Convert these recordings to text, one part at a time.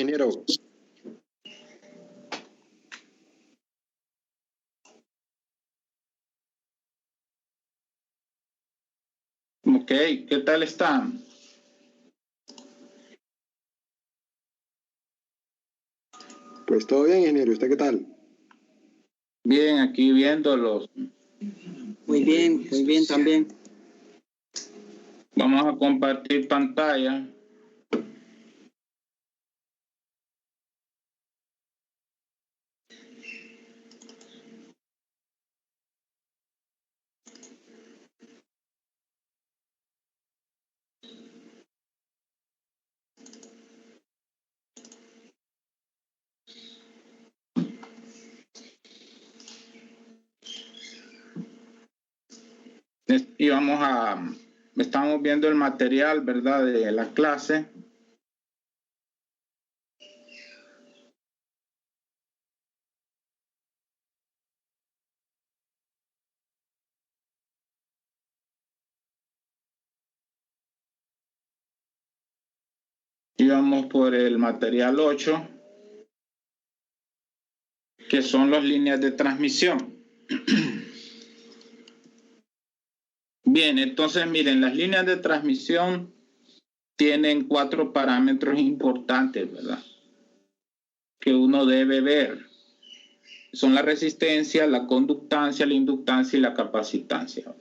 ingeniero. Ok, ¿qué tal están? Pues todo bien, ingeniero. ¿Usted qué tal? Bien, aquí viéndolos. Muy bien también. Vamos a compartir pantalla. Y estamos viendo el material, ¿verdad? De la clase. Y vamos por el material 8, que son las líneas de transmisión. Bien, entonces miren, las líneas de transmisión tienen 4 parámetros importantes, ¿verdad? Que uno debe ver. Son la resistencia, la conductancia, la inductancia y la capacitancia.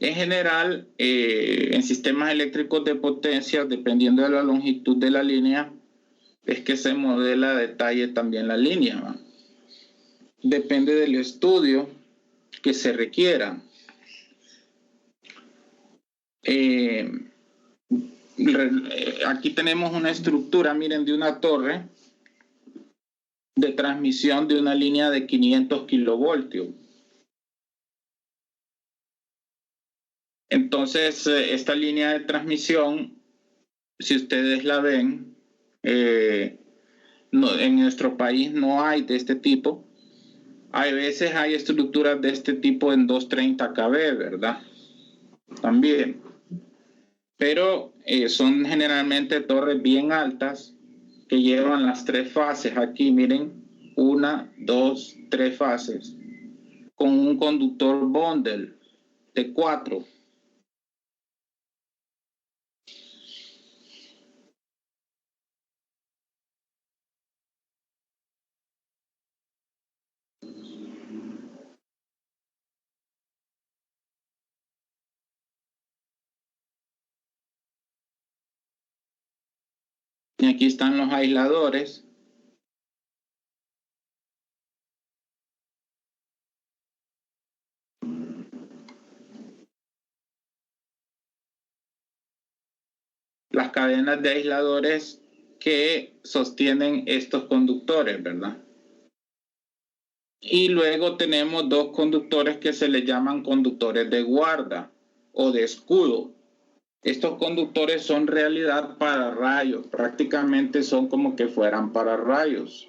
En general, en sistemas eléctricos de potencia, dependiendo de la longitud de la línea, es que se modela a detalle también la línea, ¿va? Depende del estudio que se requiera. Aquí tenemos una estructura, miren, de una torre de transmisión de una línea de 500 kilovoltios. Entonces, esta línea de transmisión, si ustedes la ven, no, en nuestro país no hay de este tipo. Hay veces hay estructuras de este tipo en 230 kV, ¿verdad? También. Pero son generalmente torres bien altas que llevan las 3 fases. Aquí miren, 1, 2, 3 fases con un conductor bundle de 4. Y aquí están los aisladores. Las cadenas de aisladores que sostienen estos conductores, ¿verdad? Y luego tenemos 2 conductores que se les llaman conductores de guarda o de escudo. Estos conductores son en realidad para rayos, prácticamente son como que fueran para rayos.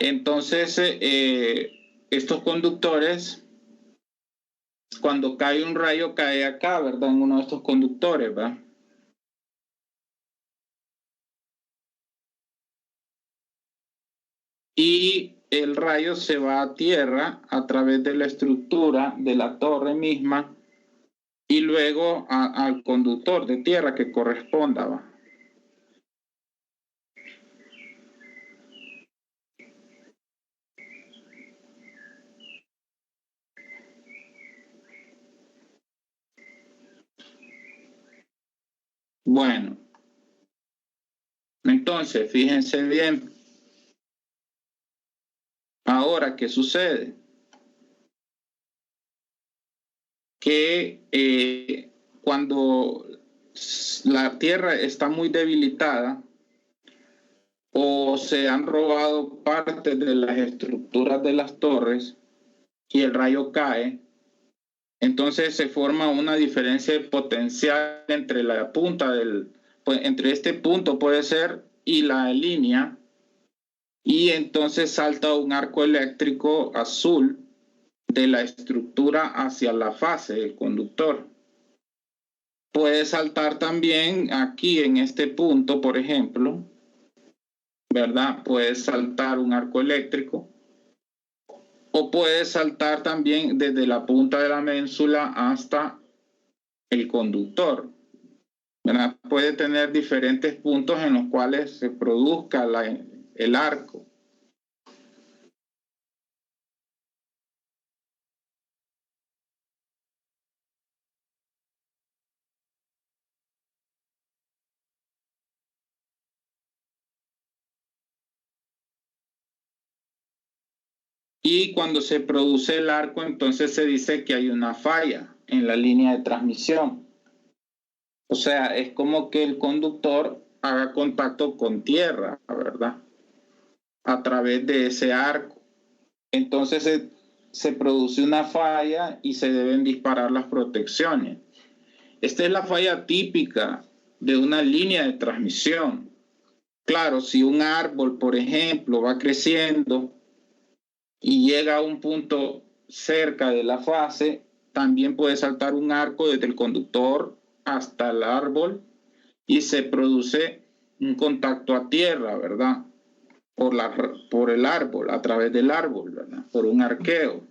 Entonces, estos conductores, cuando cae un rayo, cae acá, ¿verdad? En uno de estos conductores, ¿verdad? Y el rayo se va a tierra a través de la estructura de la torre misma y luego al conductor de tierra que corresponda, ¿va? Bueno, entonces, fíjense bien. Ahora, ¿qué sucede? que cuando la Tierra está muy debilitada o se han robado parte de las estructuras de las torres y el rayo cae, entonces se forma una diferencia de potencial entre la punta entre este punto puede ser y la línea, y entonces salta un arco eléctrico azul de la estructura hacia la fase del conductor. Puede saltar también aquí en este punto, por ejemplo, ¿verdad? Puede saltar un arco eléctrico, o puede saltar también desde la punta de la ménsula hasta el conductor, ¿verdad? Puede tener diferentes puntos en los cuales se produzca el arco. Y cuando se produce el arco, entonces se dice que hay una falla en la línea de transmisión. O sea, es como que el conductor haga contacto con tierra, ¿verdad? A través de ese arco. Entonces se produce una falla y se deben disparar las protecciones. Esta es la falla típica de una línea de transmisión. Claro, si un árbol, por ejemplo, va creciendo y llega a un punto cerca de la fase, también puede saltar un arco desde el conductor hasta el árbol y se produce un contacto a tierra, ¿verdad? Por el árbol, a través del árbol, ¿verdad? Por un arqueo.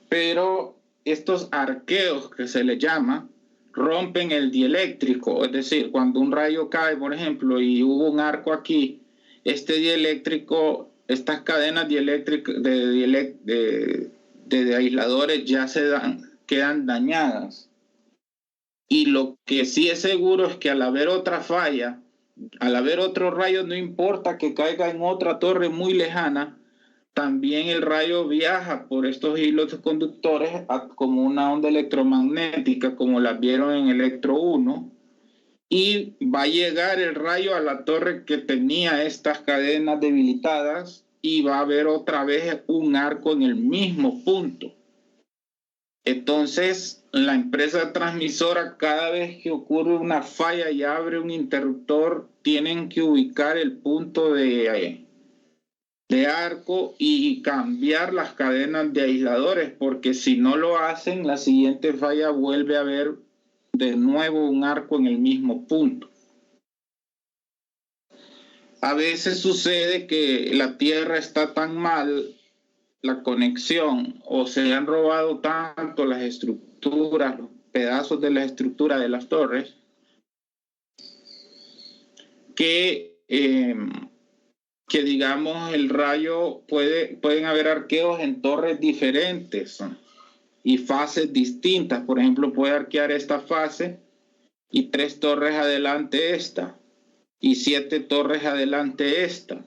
Pero estos arqueos que se le llama rompen el dieléctrico, es decir, cuando un rayo cae, por ejemplo, y hubo un arco aquí, este dieléctrico, estas cadenas dieléctricas de aisladores ya quedan dañadas. Y lo que sí es seguro es que al haber otra falla, al haber otro rayo, no importa que caiga en otra torre muy lejana, también el rayo viaja por estos hilos conductores como una onda electromagnética, como las vieron en Electro 1, y va a llegar el rayo a la torre que tenía estas cadenas debilitadas y va a haber otra vez un arco en el mismo punto. Entonces, la empresa transmisora, cada vez que ocurre una falla y abre un interruptor, tienen que ubicar el punto de arco y cambiar las cadenas de aisladores, porque si no lo hacen, la siguiente falla vuelve a haber de nuevo un arco en el mismo punto. A veces sucede que la tierra está tan mal, la conexión, o se han robado tanto las estructuras, los pedazos de la estructura de las torres, que digamos el rayo pueden haber arqueos en torres diferentes y fases distintas. Por ejemplo, puede arquear esta fase y 3 torres adelante esta y 7 torres adelante esta.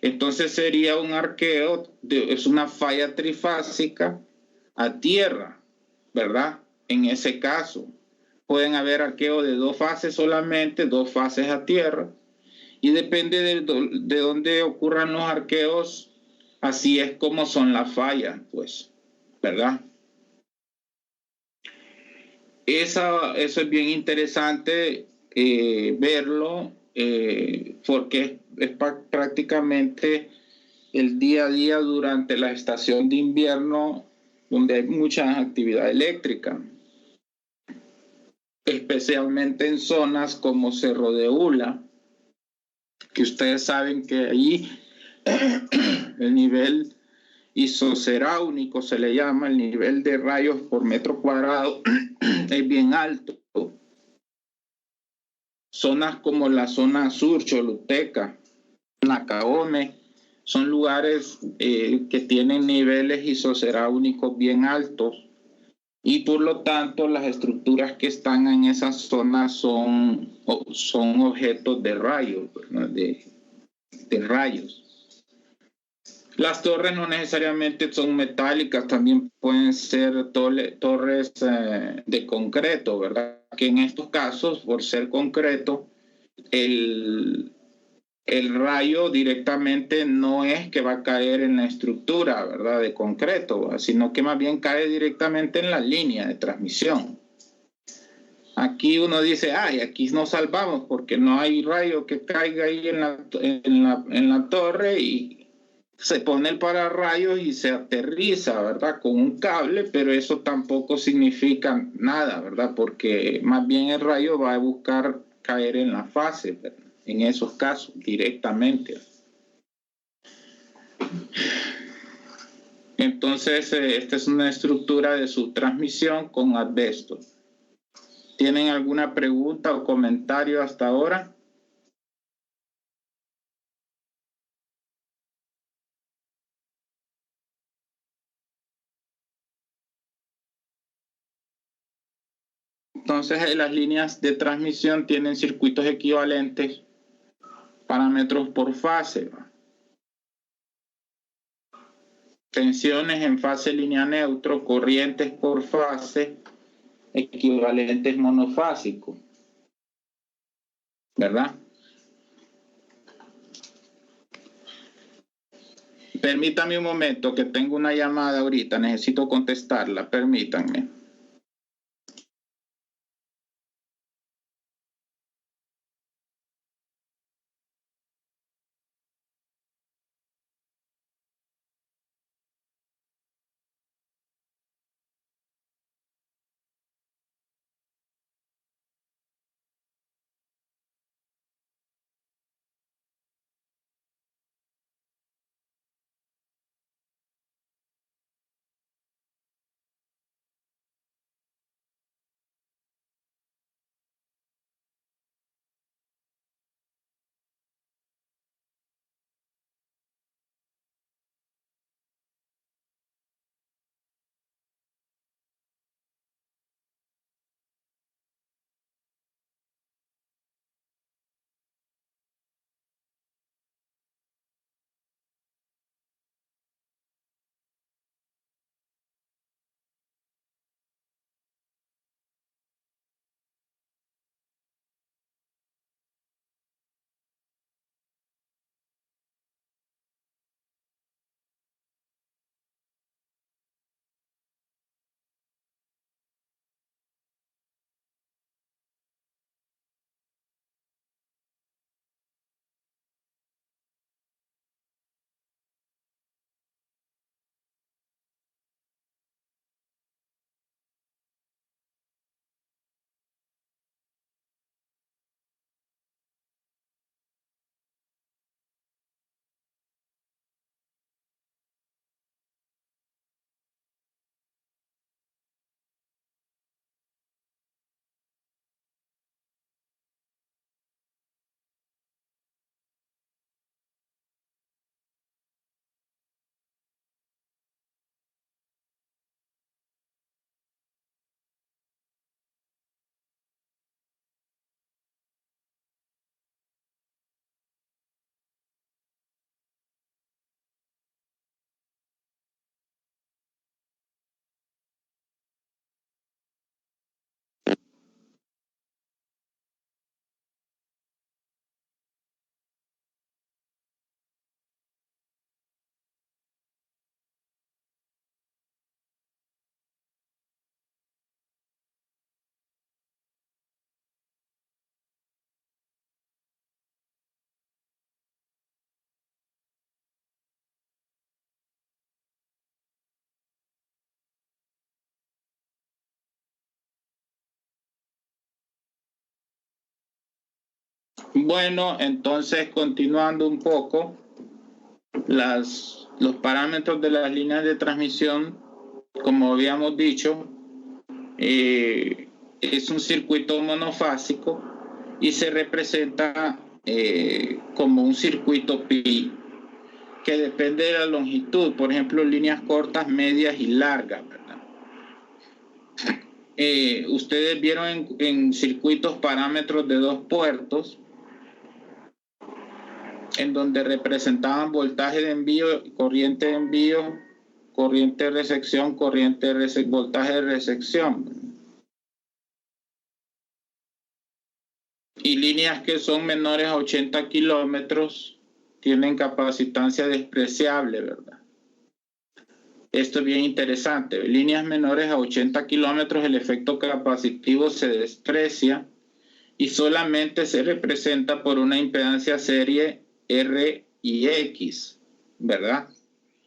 Entonces sería un arqueo, es una falla trifásica a tierra, ¿verdad? En ese caso pueden haber arqueos de 2 fases solamente, 2 fases a tierra, y depende de dónde ocurran los arqueos, así es como son las fallas, pues, ¿verdad? Eso es bien interesante verlo, porque es prácticamente el día a día durante la estación de invierno, donde hay mucha actividad eléctrica, especialmente en zonas como Cerro de Ula, que ustedes saben que allí el nivel isoceráunico se le llama, el nivel de rayos por metro cuadrado es bien alto. Zonas como la zona sur, Choluteca, Nacaome, son lugares que tienen niveles isoceráunicos bien altos, y por lo tanto las estructuras que están en esas zonas son objetos de rayos, ¿verdad? de rayos. Las torres no necesariamente son metálicas, también pueden ser torres de concreto, ¿verdad? Que en estos casos, por ser concreto, el rayo directamente no es que va a caer en la estructura, ¿verdad? De concreto, sino que más bien cae directamente en la línea de transmisión. Aquí uno dice, ay, aquí nos salvamos porque no hay rayo que caiga ahí en la torre y se pone el pararrayos y se aterriza, ¿verdad? Con un cable, pero eso tampoco significa nada, ¿verdad? Porque más bien el rayo va a buscar caer en la fase, ¿verdad? En esos casos, directamente. Entonces, esta es una estructura de subtransmisión con asbesto. ¿Tienen alguna pregunta o comentario hasta ahora? Entonces, las líneas de transmisión tienen circuitos equivalentes, parámetros por fase. Tensiones en fase línea neutro, corrientes por fase, equivalentes monofásicos. ¿Verdad? Permítame un momento, que tengo una llamada ahorita, necesito contestarla, permítanme. Bueno, entonces continuando un poco, los parámetros de las líneas de transmisión, como habíamos dicho, es un circuito monofásico y se representa como un circuito pi que depende de la longitud, por ejemplo, líneas cortas, medias y largas, ¿verdad? Ustedes vieron en circuitos parámetros de 2 puertos en donde representaban voltaje de envío, corriente de envío, corriente de recepción, voltaje de recepción. Y líneas que son menores a 80 kilómetros tienen capacitancia despreciable, ¿verdad? Esto es bien interesante. Líneas menores a 80 kilómetros, el efecto capacitivo se desprecia y solamente se representa por una impedancia serie R y X, ¿verdad?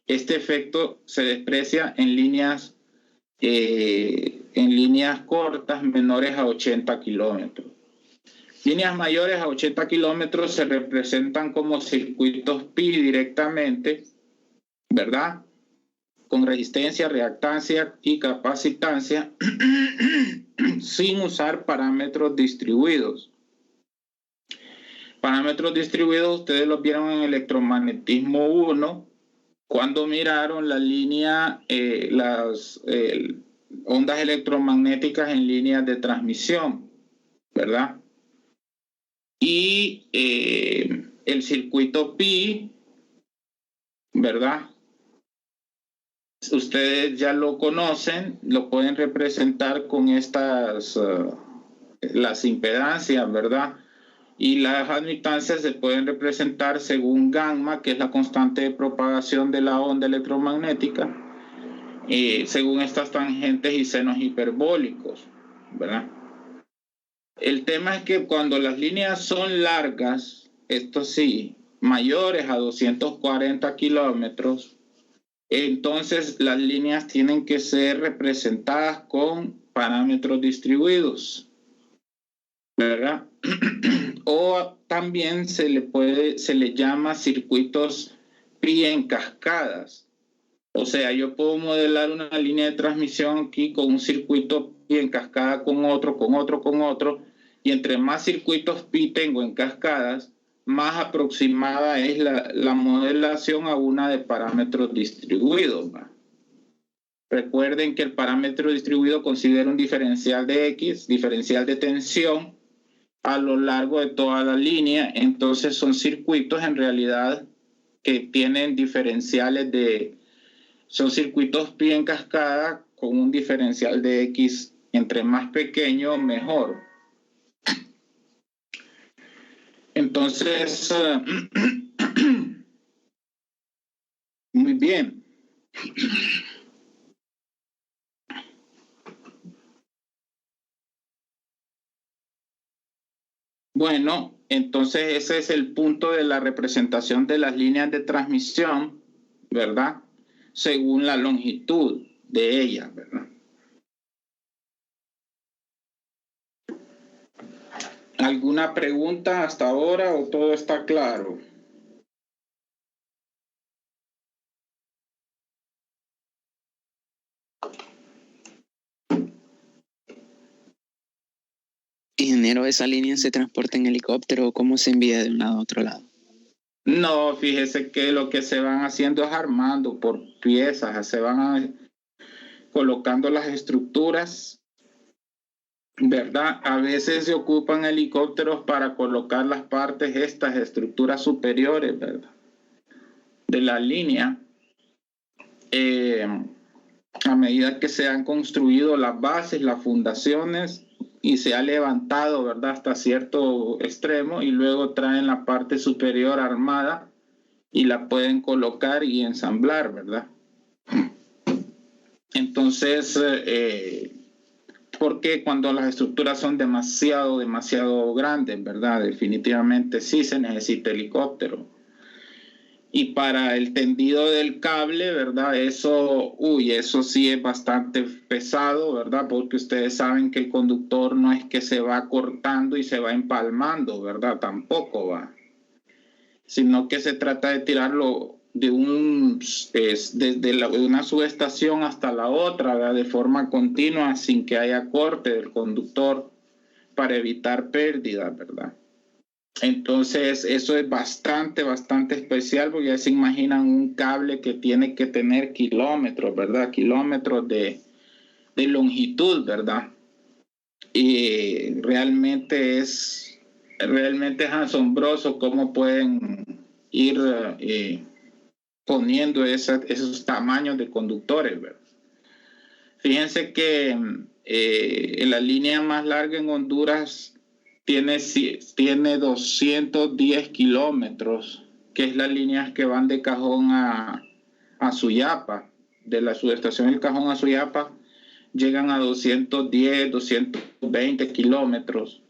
Este efecto se desprecia en líneas cortas menores a 80 kilómetros. Líneas mayores a 80 kilómetros se representan como circuitos pi directamente, ¿verdad? Con resistencia, reactancia y capacitancia sin usar parámetros distribuidos. Parámetros distribuidos ustedes los vieron en electromagnetismo 1 cuando miraron la línea, las ondas electromagnéticas en líneas de transmisión, ¿verdad? Y el circuito pi, ¿verdad? Ustedes ya lo conocen, lo pueden representar con estas, las impedancias, ¿verdad? Y las admitancias se pueden representar según gamma, que es la constante de propagación de la onda electromagnética, según estas tangentes y senos hiperbólicos, ¿verdad? El tema es que cuando las líneas son largas, esto sí, mayores a 240 kilómetros, entonces las líneas tienen que ser representadas con parámetros distribuidos, ¿verdad? O también se le llama circuitos pi en cascadas. O sea, yo puedo modelar una línea de transmisión aquí con un circuito pi en cascada con otro, y entre más circuitos pi tengo en cascadas, más aproximada es la modelación a una de parámetros distribuidos, ¿va? Recuerden que el parámetro distribuido considera un diferencial de X, diferencial de tensión a lo largo de toda la línea. Entonces son circuitos en realidad que tienen diferenciales son circuitos pi en cascada con un diferencial de X, entre más pequeño mejor. Entonces, muy bien. Bueno, entonces ese es el punto de la representación de las líneas de transmisión, ¿verdad? Según la longitud de ellas, ¿verdad? ¿Alguna pregunta hasta ahora o todo está claro? Ingeniero, ¿esa línea se transporta en helicóptero o cómo se envía de un lado a otro lado? No, fíjese que lo que se van haciendo es armando por piezas, se van colocando las estructuras, ¿verdad? A veces se ocupan helicópteros para colocar las partes, estas estructuras superiores, ¿verdad? De la línea. A medida que se han construido las bases, las fundaciones, y se ha levantado, ¿verdad?, hasta cierto extremo, y luego traen la parte superior armada y la pueden colocar y ensamblar, ¿verdad? Entonces, porque cuando las estructuras son demasiado grandes, ¿verdad? Definitivamente sí se necesita helicóptero. Y para el tendido del cable, ¿verdad? Eso sí es bastante pesado, ¿verdad? Porque ustedes saben que el conductor no es que se va cortando y se va empalmando, ¿verdad? Tampoco va. Sino que se trata de tirarlo de una subestación hasta la otra, ¿verdad? De forma continua, sin que haya corte del conductor, para evitar pérdidas, ¿verdad? Entonces eso es bastante especial, porque ya se imaginan un cable que tiene que tener kilómetros, ¿verdad? Kilómetros de longitud, ¿verdad? Y realmente es asombroso cómo pueden ir poniendo esos tamaños de conductores, ¿verdad? Fíjense que la línea más larga en Honduras tiene 210 kilómetros, que es las líneas que van de Cajón a Suyapa. De la subestación del Cajón a Suyapa llegan a 210, 220 kilómetros.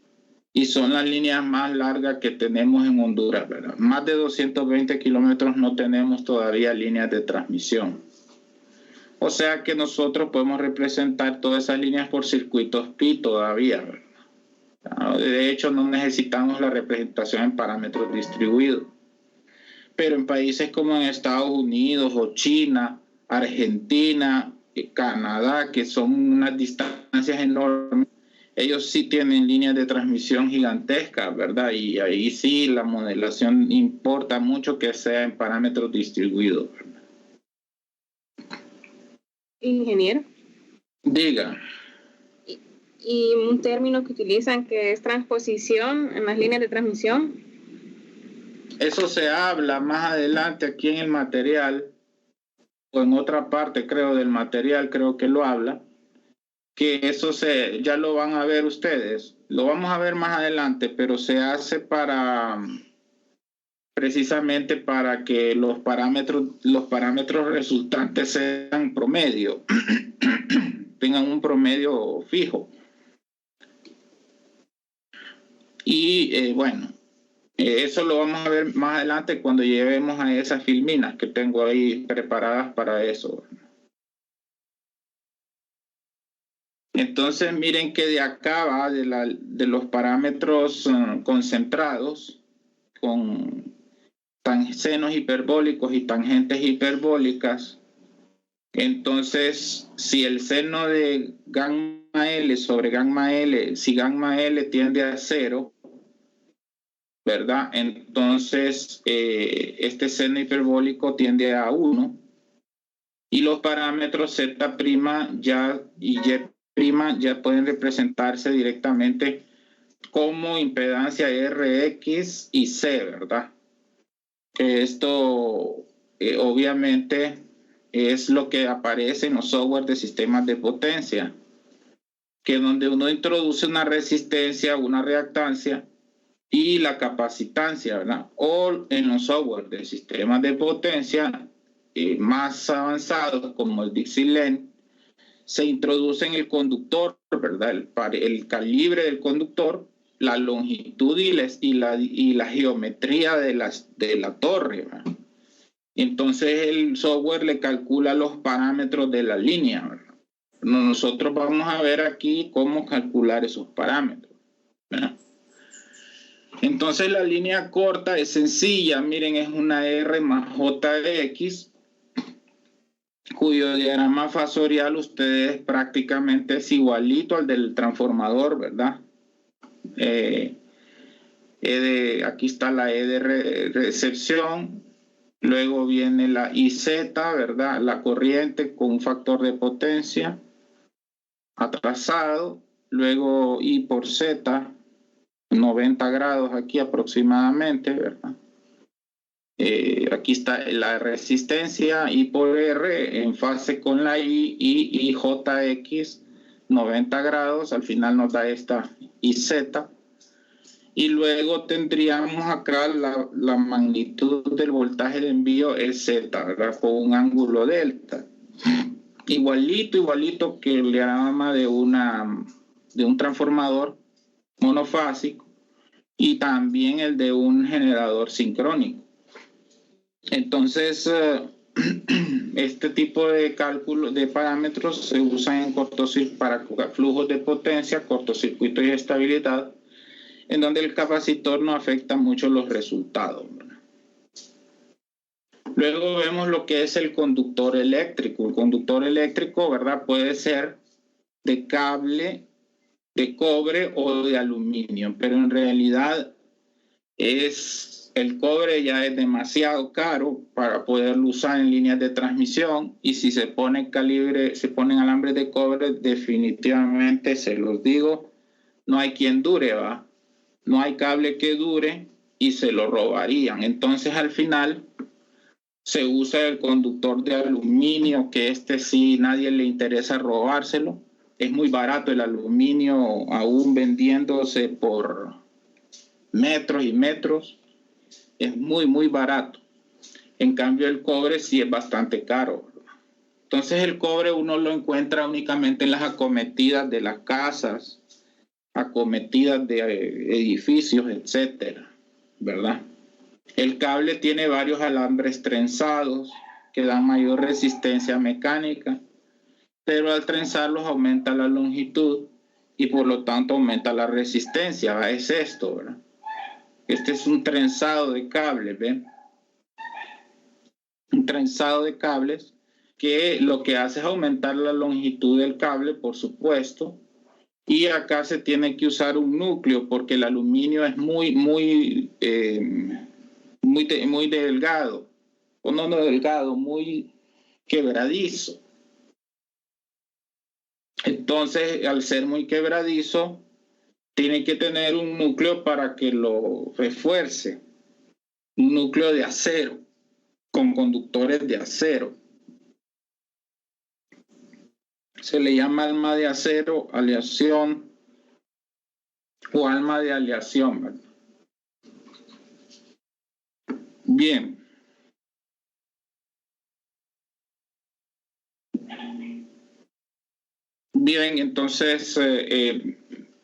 Y son las líneas más largas que tenemos en Honduras, ¿verdad? Más de 220 kilómetros no tenemos todavía líneas de transmisión. O sea que nosotros podemos representar todas esas líneas por circuitos pi todavía, ¿verdad? De hecho, no necesitamos la representación en parámetros distribuidos. Pero en países como en Estados Unidos o China, Argentina, Canadá, que son unas distancias enormes, ellos sí tienen líneas de transmisión gigantescas, ¿verdad? Y ahí sí la modelación importa mucho que sea en parámetros distribuidos, ¿verdad? Ingeniero. Diga. Y un término que utilizan que es transposición en las líneas de transmisión. Eso se habla más adelante aquí en el material, o en otra parte creo del material, creo que lo habla, que eso ya lo van a ver ustedes, lo vamos a ver más adelante, pero se hace precisamente para que los parámetros resultantes sean promedio, tengan un promedio fijo. Y bueno, eso lo vamos a ver más adelante cuando lleguemos a esas filminas que tengo ahí preparadas para eso. Entonces miren que de acá va de los parámetros concentrados con senos hiperbólicos y tangentes hiperbólicas. Entonces, si el seno de gamma L sobre gamma L, si gamma L tiende a 0, ¿verdad? Entonces, este seno hiperbólico tiende a 1 y los parámetros Z' ya y Y' ya pueden representarse directamente como impedancia RX y C, ¿verdad? Esto obviamente es lo que aparece en los software de sistemas de potencia, que donde uno introduce una resistencia, una reactancia y la capacitancia, ¿verdad? O en los software de sistemas de potencia más avanzados como el Dixieland, se introduce en el conductor, ¿verdad? El calibre del conductor, la longitud y la geometría de la torre, ¿verdad? Entonces el software le calcula los parámetros de la línea, ¿verdad? Nosotros vamos a ver aquí cómo calcular esos parámetros, ¿verdad? Entonces la línea corta es sencilla, miren, es una R más JX, cuyo diagrama fasorial ustedes prácticamente es igualito al del transformador, ¿verdad? Aquí está la E de recepción, luego viene la IZ, ¿verdad? La corriente con un factor de potencia atrasado, luego I por Z, 90 grados aquí aproximadamente, ¿verdad? Aquí está la resistencia I por R en fase con la I y JX 90 grados, al final nos da esta IZ. Y luego tendríamos acá la magnitud del voltaje de envío es Z, ¿verdad? Con un ángulo delta. Igualito que el diagrama de un transformador monofásico y también el de un generador sincrónico. Entonces, este tipo de cálculo de parámetros se usan en cortocircuito para flujos de potencia, cortocircuito y estabilidad, en donde el capacitor no afecta mucho los resultados, ¿verdad? Luego vemos lo que es el conductor eléctrico. El conductor eléctrico, ¿verdad? Puede ser de cable, de cobre o de aluminio, pero en realidad el cobre ya es demasiado caro para poderlo usar en líneas de transmisión, y si se ponen alambres de cobre, definitivamente se los digo, no hay quien dure, ¿va? No hay cable que dure y se lo robarían. Entonces al final se usa el conductor de aluminio, que sí nadie le interesa robárselo. Es muy barato el aluminio, aún vendiéndose por metros y metros. Es muy, muy barato. En cambio el cobre sí es bastante caro. Entonces el cobre uno lo encuentra únicamente en las acometidas de las casas, acometidas de edificios, etcétera, ¿verdad? El cable tiene varios alambres trenzados que dan mayor resistencia mecánica, pero al trenzarlos aumenta la longitud y por lo tanto aumenta la resistencia. ¿Va? Es esto, ¿verdad? Este es un trenzado de cables, ¿ven? Un trenzado de cables que lo que hace es aumentar la longitud del cable, por supuesto, y acá se tiene que usar un núcleo porque el aluminio es muy delgado, o no delgado, muy quebradizo. Entonces, al ser muy quebradizo, tiene que tener un núcleo para que lo refuerce, un núcleo de acero, con conductores de acero. Se le llama alma de acero, aleación o alma de aleación, ¿verdad? Bien. Bien, entonces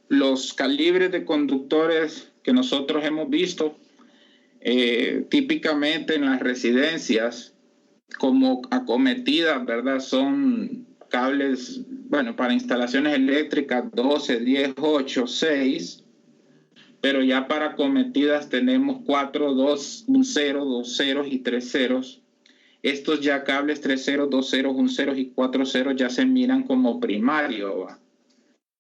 los calibres de conductores que nosotros hemos visto típicamente en las residencias como acometidas, ¿verdad? Son cables, bueno, para instalaciones eléctricas 12, 10, 8, 6, pero ya para acometidas tenemos 4, 2, 1 0, 2 ceros y 3 ceros. Estos ya cables 3 ceros, 2 ceros, 1 ceros y 4 ceros ya se miran como primario, ¿va?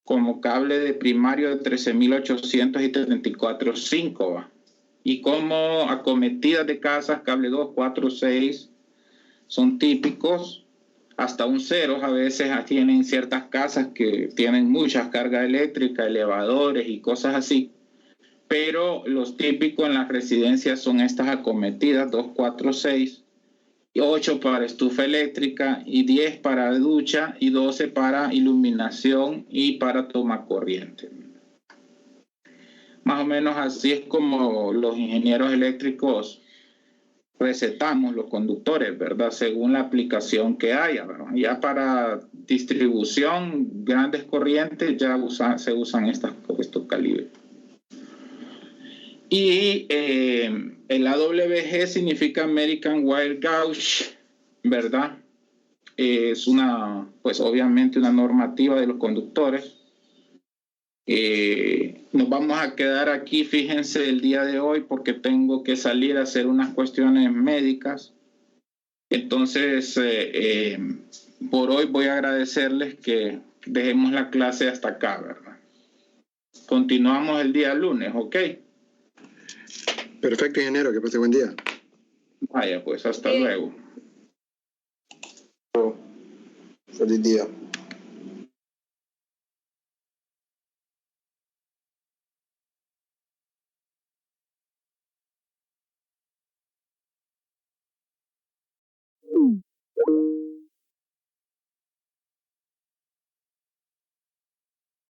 Como cable de primario de 13.800 y 34.5, ¿va? Y como acometidas de casas, cable 2, 4, 6, son típicos, hasta 1 cero, a veces tienen ciertas casas que tienen muchas cargas eléctricas, elevadores y cosas así, pero los típicos en las residencias son estas acometidas, 2, 4, 6, 8 para estufa eléctrica y 10 para ducha y 12 para iluminación y para toma corriente. Más o menos así es como los ingenieros eléctricos recetamos los conductores, ¿verdad? Según la aplicación que haya, ¿verdad? Ya para distribución, grandes corrientes, ya se usan estos calibres. Y el AWG significa American Wire Gauge, ¿verdad? Es pues obviamente una normativa de los conductores. Nos vamos a quedar aquí, fíjense, el día de hoy porque tengo que salir a hacer unas cuestiones médicas. Entonces, por hoy voy a agradecerles que dejemos la clase hasta acá, ¿verdad? Continuamos el día lunes, ¿ok? Perfecto, ingeniero, que pase buen día. Vaya, pues hasta luego. Feliz día.